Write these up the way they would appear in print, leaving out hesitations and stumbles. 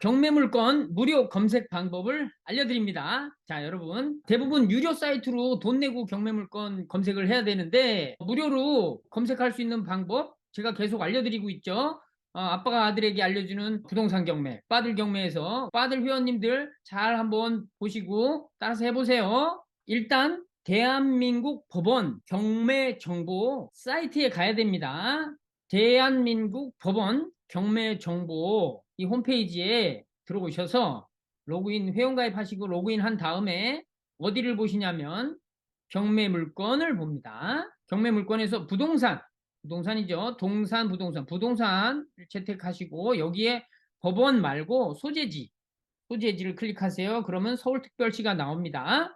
경매물건 무료 검색 방법을 알려드립니다. 자, 여러분. 대부분 유료 사이트로 돈 내고 경매물건 검색을 해야 되는데, 무료로 검색할 수 있는 방법 제가 계속 알려드리고 있죠. 아빠가 아들에게 알려주는 부동산 경매, 빠들 경매에서 빠들 회원님들 잘 한번 보시고 따라서 해보세요. 일단, 대한민국 법원 경매 정보 사이트에 가야 됩니다. 대한민국 법원 경매 정보 이 홈페이지에 들어오셔서 로그인 회원가입하시고 로그인 한 다음에 어디를 보시냐면 경매 물건을 봅니다. 경매 물건에서 부동산이죠. 부동산을 채택하시고 여기에 법원 말고 소재지를 클릭하세요. 그러면 서울특별시가 나옵니다.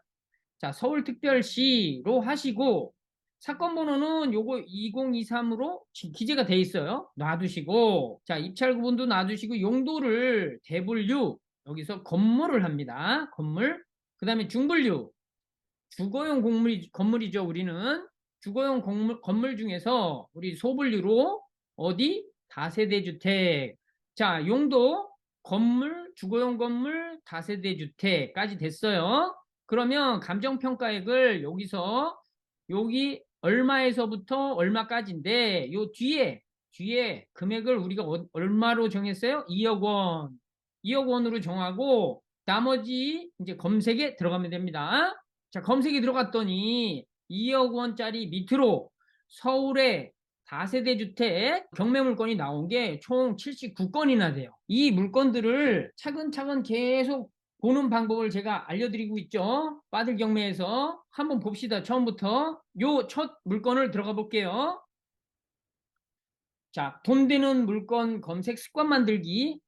자, 서울특별시로 하시고 사건 번호는 요거 2023으로 기재가 돼 있어요. 놔두시고 자, 입찰 구분도 놔두시고 용도를 대분류 여기서 건물을 합니다. 건물. 그다음에 중분류 주거용 건물이죠. 우리는 주거용 건물 중에서 우리 소분류로 어디 다세대 주택. 자, 용도 건물, 주거용 건물, 다세대 주택까지 됐어요. 그러면 감정평가액을 여기서 여기 얼마에서부터 얼마까지인데 요 뒤에 금액을 우리가 얼마로 정했어요? 2억 원. 2억 원으로 정하고 나머지 이제 검색에 들어가면 됩니다. 자, 검색이 들어갔더니 2억 원짜리 밑으로 서울의 다세대 주택 경매 물건이 나온 게 총 79건이나 돼요. 이 물건들을 차근차근 계속 보는 방법을 제가 알려드리고 있죠. 빠들 경매에서 한번 봅시다. 처음부터 요 첫 물건을 들어가 볼게요. 자, 돈 되는 물건 검색 습관 만들기.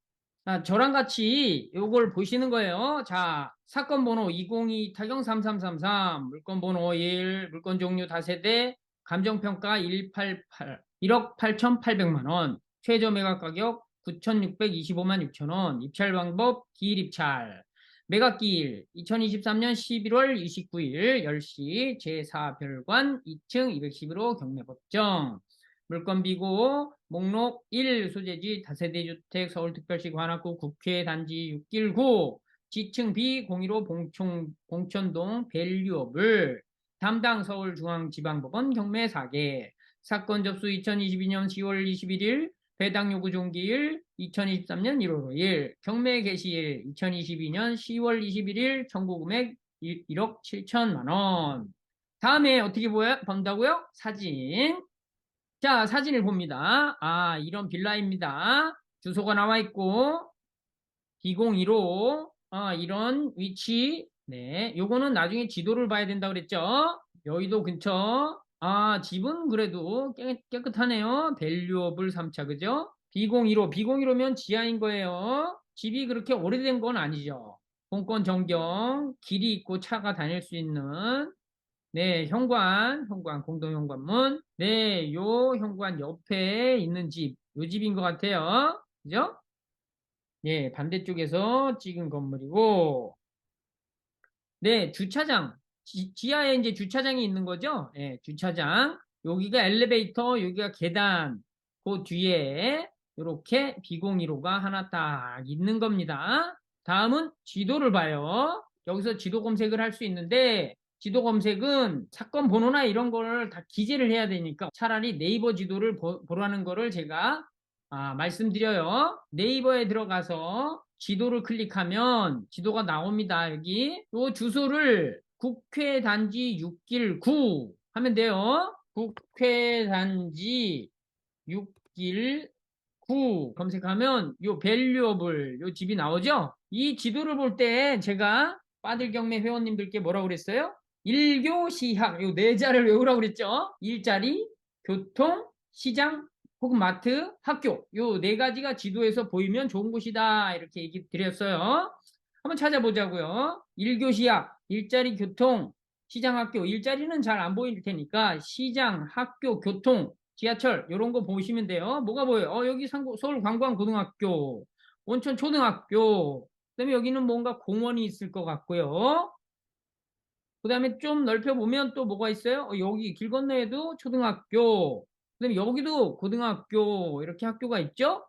저랑 같이 요걸 보시는 거예요. 자, 사건 번호 202 타경 3333, 물건 번호 1, 물건 종류 다세대, 감정평가 188, 1억 8,800만 원, 최저 매각 가격 9,625만 6천 원, 입찰 방법 기일 입찰, 매각기일 2023년 11월 29일 10시 제4별관 2층 211호 경매법정. 물건비고 목록 1 소재지 다세대 주택 서울특별시 관악구 국회 단지 6길구 지층 B015 봉천동 밸류업을 담당 서울중앙지방법원 경매 4개 사건 접수 2022년 10월 21일 배당 요구 종기일 2023년 1월 5일 경매 개시일 2022년 10월 21일 청구 금액 1억 7천만 원. 다음에 어떻게 본다고요? 사진. 자, 사진을 봅니다. 이런 빌라입니다. 주소가 나와 있고, 201호, 이런 위치. 네, 요거는 나중에 지도를 봐야 된다 그랬죠? 여의도 근처. 집은 그래도 깨끗하네요. 밸류업을 3차, 그죠? B015면 지하인 거예요. 집이 그렇게 오래된 건 아니죠. 공권 정경, 길이 있고 차가 다닐 수 있는 네, 공동현관문. 네, 요 현관 옆에 있는 집, 요 집인 것 같아요. 그죠? 네, 반대쪽에서 찍은 건물이고, 네, 주차장. 지하에 이제 주차장이 있는 거죠? 네, 주차장. 여기가 엘리베이터, 여기가 계단. 그 뒤에 이렇게 비공일호가 하나 딱 있는 겁니다. 다음은 지도를 봐요. 여기서 지도 검색을 할 수 있는데, 지도 검색은 사건 번호나 이런 거를 다 기재를 해야 되니까 차라리 네이버 지도를 보라는 거를 제가 말씀드려요. 네이버에 들어가서 지도를 클릭하면 지도가 나옵니다. 여기 요 주소를 국회 단지 6길 9 하면 돼요. 국회 단지 6길 9 검색하면 요 밸류어블 요 집이 나오죠. 이 지도를 볼 때 제가 빠들 경매 회원님들께 뭐라고 그랬어요? 일교 시학 요 네 자를 외우라고 그랬죠. 일자리, 교통, 시장, 혹은 마트, 학교 요 네 가지가 지도에서 보이면 좋은 곳이다 이렇게 얘기 드렸어요. 한번 찾아보자고요. 일교시학, 일자리, 교통, 시장, 학교. 일자리는 잘 안 보일 테니까 시장, 학교, 교통, 지하철 이런 거 보시면 돼요. 뭐가 보여요? 여기 서울관광고등학교, 온천초등학교. 그다음에 여기는 뭔가 공원이 있을 것 같고요. 그다음에 좀 넓혀보면 또 뭐가 있어요? 여기 길 건너에도 초등학교, 그다음에 여기도 고등학교 이렇게 학교가 있죠?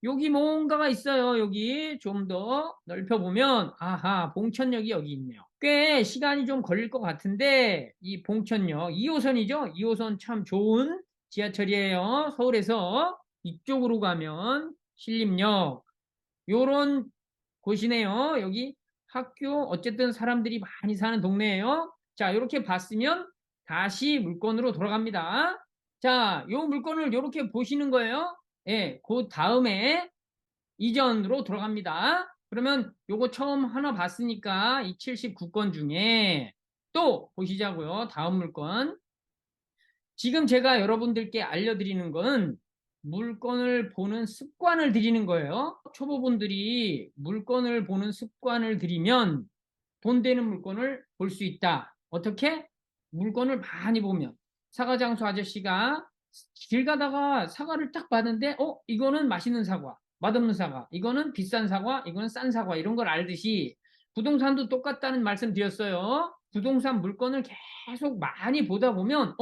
여기 뭔가가 있어요. 여기 좀 더 넓혀보면, 아하, 봉천역이 여기 있네요. 꽤 시간이 좀 걸릴 것 같은데, 이 봉천역, 2호선이죠? 2호선 참 좋은 지하철이에요. 서울에서 이쪽으로 가면 신림역, 요런 곳이네요. 여기 학교, 어쨌든 사람들이 많이 사는 동네예요. 자, 이렇게 봤으면 다시 물건으로 돌아갑니다. 자, 요 물건을 이렇게 보시는 거예요. 예, 그 다음에 이전으로 돌아갑니다. 그러면 요거 처음 하나 봤으니까 이 79건 중에 또 보시자고요. 다음 물건. 지금 제가 여러분들께 알려드리는 건 물건을 보는 습관을 드리는 거예요. 초보분들이 물건을 보는 습관을 들이면 돈 되는 물건을 볼 수 있다. 어떻게? 물건을 많이 보면. 사과장수 아저씨가 길 가다가 사과를 딱 봤는데, 이거는 맛있는 사과, 맛없는 사과, 이거는 비싼 사과, 이거는 싼 사과, 이런 걸 알듯이 부동산도 똑같다는 말씀 드렸어요. 부동산 물건을 계속 많이 보다 보면,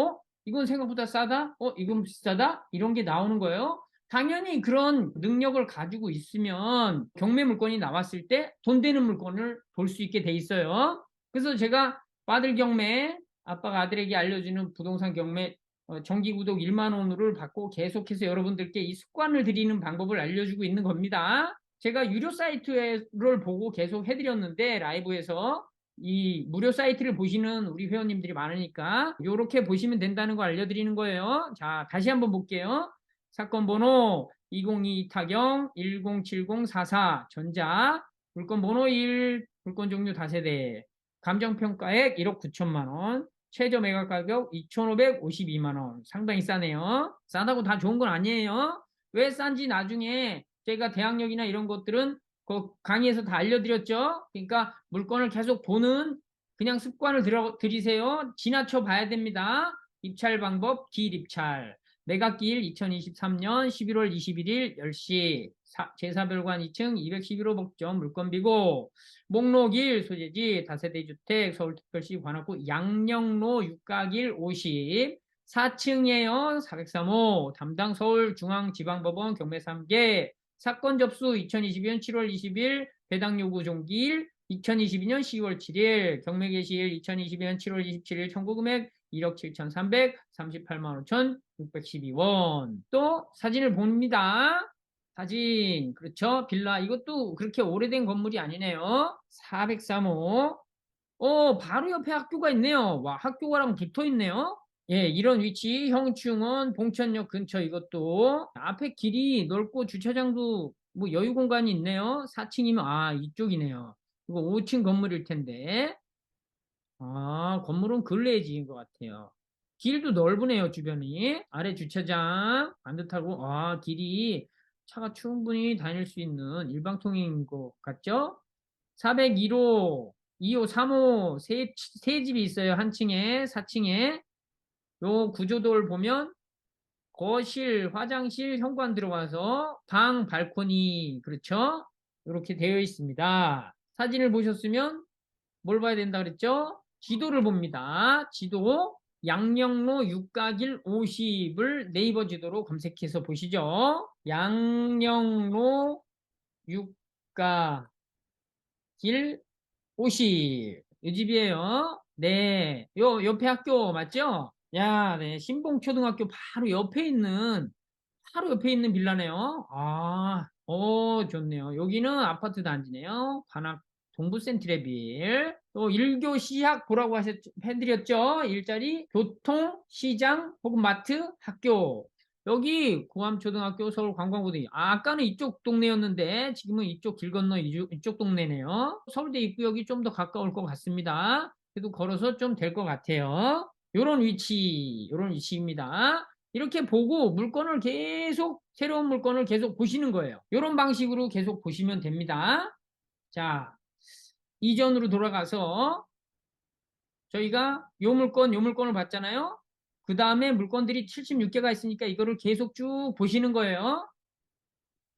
이건 생각보다 싸다? 이건 비싸다? 이런 게 나오는 거예요. 당연히 그런 능력을 가지고 있으면 경매 물건이 나왔을 때 돈 되는 물건을 볼 수 있게 돼 있어요. 그래서 제가 빠들 경매, 아빠가 아들에게 알려주는 부동산 경매 정기 구독 1만 원을 받고 계속해서 여러분들께 이 습관을 들이는 방법을 알려주고 있는 겁니다. 제가 유료 사이트를 보고 계속 해드렸는데 라이브에서 이 무료 사이트를 보시는 우리 회원님들이 많으니까 이렇게 보시면 된다는 거 알려드리는 거예요. 자, 다시 한번 볼게요. 사건 번호 202 타경 107044 전자 물건 번호 1 물건 종류 다세대 감정평가액 1억 9천만 원 최저 매각 가격 2,552만 원 상당히 싸네요. 싸다고 다 좋은 건 아니에요. 왜 싼지 나중에 제가 대학력이나 이런 것들은 그 강의에서 다 알려드렸죠. 그러니까 물건을 계속 보는 그냥 습관을 들이세요. 지나쳐 봐야 됩니다. 입찰 방법 길 입찰 매각기일 2023년 11월 21일 10시 제4별관 2층 211호 복점 물건비고 목록일 소재지 다세대주택 서울특별시 관악구 양령로 육각일 50 4층이에요. 403호 담당 서울중앙지방법원 경매 3개 사건 접수 2022년 7월 20일 배당 요구 종기일 2022년 10월 7일 경매 개시일 2022년 7월 27일 청구금액 1억 7,338만 5,612원. 또 사진을 봅니다. 사진 그렇죠. 빌라 이것도 그렇게 오래된 건물이 아니네요. 403호. 바로 옆에 학교가 있네요. 와, 학교가랑 붙어 있네요. 예, 이런 위치 형충원 봉천역 근처 이것도 앞에 길이 넓고 주차장도 뭐 여유 공간이 있네요. 4층이면 이쪽이네요. 이거 5층 건물일 텐데 건물은 근래에 지은 것 같아요. 길도 넓으네요, 주변이. 아래 주차장, 반듯하고, 길이 차가 충분히 다닐 수 있는 일방통행인 것 같죠? 401호, 2호, 3호, 세 집이 있어요. 한 층에, 4층에. 요 구조도를 보면, 거실, 화장실, 현관 들어와서 방, 발코니, 그렇죠? 이렇게 되어 있습니다. 사진을 보셨으면 뭘 봐야 된다 그랬죠? 지도를 봅니다. 지도 양령로 육각일 50을 네이버 지도로 검색해서 보시죠. 양령로 육각일 50. 이 집이에요. 네. 요 옆에 학교 맞죠? 야, 네. 신봉초등학교 바로 옆에 있는 빌라네요. 좋네요. 여기는 아파트 단지네요. 관악 동부센트레빌. 또 일교 시학 보라고 해드렸죠. 일자리, 교통, 시장, 혹은 마트, 학교. 여기 구암초등학교 서울관광고등학교. 아까는 이쪽 동네였는데 지금은 이쪽 길 건너 이쪽 동네네요. 서울대 입구역이 좀 더 가까울 것 같습니다. 그래도 걸어서 좀 될 것 같아요. 요런 위치입니다. 이렇게 보고 물건을 계속 새로운 물건을 계속 보시는 거예요. 이런 방식으로 계속 보시면 됩니다. 자, 이전으로 돌아가서 저희가 요 물건을 봤잖아요. 그 다음에 물건들이 76개가 있으니까 이거를 계속 쭉 보시는 거예요.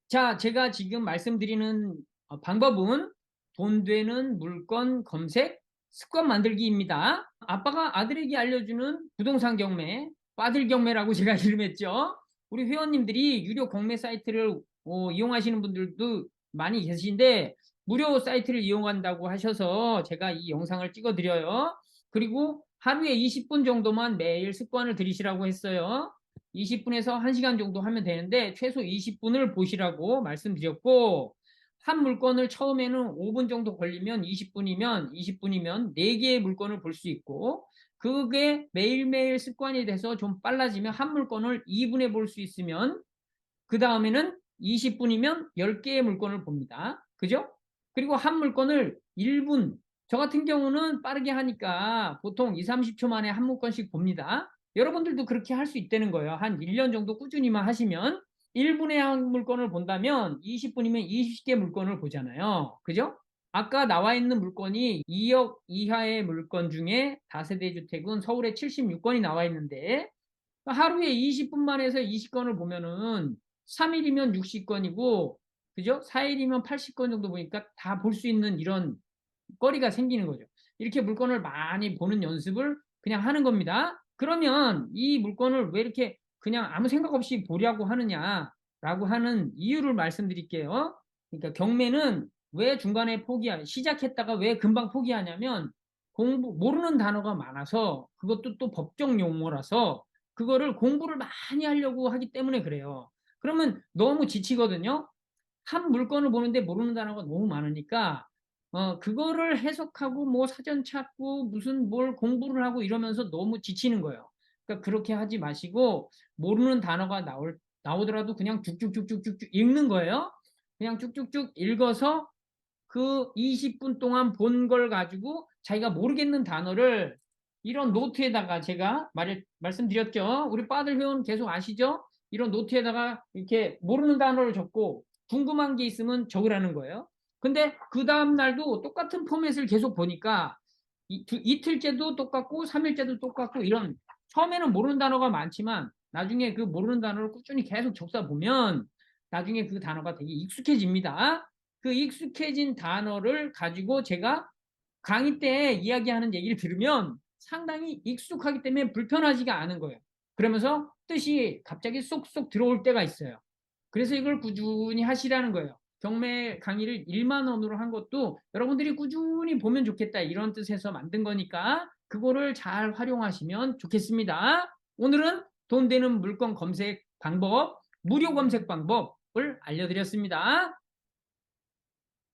자, 제가 지금 말씀드리는 방법은 돈 되는 물건 검색 습관 만들기입니다. 아빠가 아들에게 알려주는 부동산 경매, 빠들 경매라고 제가 이름했죠. 우리 회원님들이 유료 경매 사이트를 이용하시는 분들도 많이 계신데 무료 사이트를 이용한다고 하셔서 제가 이 영상을 찍어 드려요. 그리고 하루에 20분 정도만 매일 습관을 들이시라고 했어요. 20분에서 1시간 정도 하면 되는데 최소 20분을 보시라고 말씀드렸고, 한 물건을 처음에는 5분 정도 걸리면 20분이면 4개의 물건을 볼 수 있고, 그게 매일매일 습관이 돼서 좀 빨라지면 한 물건을 2분에 볼 수 있으면 그 다음에는 20분이면 10개의 물건을 봅니다. 그죠? 그리고 한 물건을 1분, 저 같은 경우는 빠르게 하니까 보통 2, 30초 만에 한 물건씩 봅니다. 여러분들도 그렇게 할 수 있다는 거예요. 한 1년 정도 꾸준히만 하시면 1분에 한 물건을 본다면 20분이면 20개 물건을 보잖아요. 그죠? 아까 나와 있는 물건이 2억 이하의 물건 중에 다세대 주택은 서울에 76건이 나와 있는데 하루에 20분만 해서 20건을 보면은 3일이면 60건이고, 그죠? 4일이면 80건 정도 보니까 다 볼 수 있는 이런 거리가 생기는 거죠. 이렇게 물건을 많이 보는 연습을 그냥 하는 겁니다. 그러면 이 물건을 왜 이렇게 그냥 아무 생각 없이 보려고 하느냐라고 하는 이유를 말씀드릴게요. 그러니까 경매는 왜 중간에 시작했다가 왜 금방 포기하냐면 모르는 단어가 많아서, 그것도 또 법정 용어라서 그거를 공부를 많이 하려고 하기 때문에 그래요. 그러면 너무 지치거든요. 한 물건을 보는데 모르는 단어가 너무 많으니까 그거를 해석하고 뭐 사전 찾고 무슨 뭘 공부를 하고 이러면서 너무 지치는 거예요. 그러니까 그렇게 하지 마시고 모르는 단어가 나오더라도 그냥 쭉쭉쭉쭉쭉 읽는 거예요. 그냥 쭉쭉쭉 읽어서 그 20분 동안 본 걸 가지고 자기가 모르겠는 단어를 이런 노트에다가, 제가 말씀드렸죠. 우리 빠들 회원 계속 아시죠? 이런 노트에다가 이렇게 모르는 단어를 적고 궁금한 게 있으면 적으라는 거예요. 근데 그 다음 날도 똑같은 포맷을 계속 보니까 이틀째도 똑같고 3일째도 똑같고, 이런 처음에는 모르는 단어가 많지만 나중에 그 모르는 단어를 꾸준히 계속 적다 보면 나중에 그 단어가 되게 익숙해집니다. 그 익숙해진 단어를 가지고 제가 강의 때 이야기하는 얘기를 들으면 상당히 익숙하기 때문에 불편하지가 않은 거예요. 그러면서 뜻이 갑자기 쏙쏙 들어올 때가 있어요. 그래서 이걸 꾸준히 하시라는 거예요. 경매 강의를 1만 원으로 한 것도 여러분들이 꾸준히 보면 좋겠다, 이런 뜻에서 만든 거니까 그거를 잘 활용하시면 좋겠습니다. 오늘은 돈 되는 물건 검색 방법, 무료 검색 방법을 알려드렸습니다.